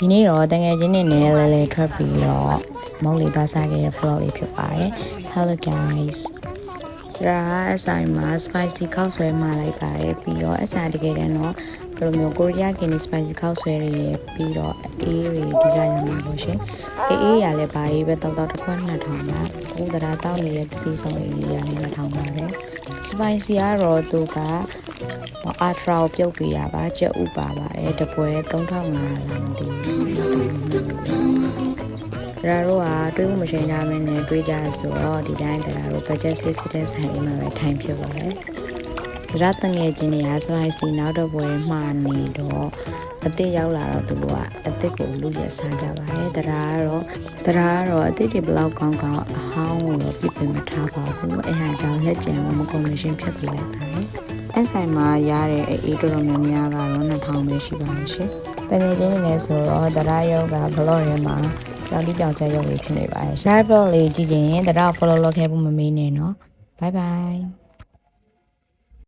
ဒီနေ့တော့တငယ်ချင်းတွေနဲ့လဲလဲထွက်ပြီးတော့မုံလေးသွားစားခဲ့တဲ့ vlog လေးဖြစ်ပါတယ် Hello guys ဒါအဆိုင်မှာ spicy ခောက်ဆွဲမှာလိုက်ပါတယ်ပြီးတော့အဆိုင်တကယ်တမ်းတော့ဘယ်လိုမျိုးကိုရီးယားကင်း spicy ခောက်ဆွဲတွေရပြီးတော့အေးတွေဒီကြရမှာလို့ရှင်အေးရလည်းပါရေးပဲတောက်တစ်ခွက်2000ပါအခုတရားတောက်နေတဲ့ပြီးဆုံးအေးရလည်း2000ပါပဲ spicy ကတော့သူကultra ကိုပြုတ်ပေးရပါကြက်ဥပါပါတယ်တပွဲ3500လောက်မသိဘူးဒါတို့ကတွေးဖို့မချိန်ကြမင်းနဲ့တွေးကြဆိုတော့ဒီတိုင်းတရားတို့ budget save ဖြစ်တဲ့ဆိုင်လေးမှာပဲထိုင်ဖြစ်ပါတယ်ရတငယ်ချင်းတွေက spicy နောက်တော့ပွဲမှားနေတော့အစ်စ်ရောက်လာတော့သူတို့ကအစ်စ်ကိုလူရစားကြပါတယ်တရားကတော့အစ်စ်တွေဘလောက်ကောင်းကောင်းအဟောင်းကိုတော့ပြစ်ပင်မထားပါဘူးအဲ့ဟာကြောင့်လက်ကျန်ကိုမကွန်မရှင်ဖြစ်ပြီးလိုက်ပါတယ်အဲ့ဆိုင်မှာရတဲ့အေးတော်တော်များများကတော့2000ပဲရှိပါရှင်တကယ်ချင်းနေဆိုတော့တရားရုပ်ကဘလော့ထဲမှာကြောင်တိကြောင်ဆက်ရုပ်လေးဖြစ်နေပါတယ် share blog လေးကြည့်ရင်တရား follow လုပ်ခဲ့ဖို့မမေးနဲ့နော် bye bye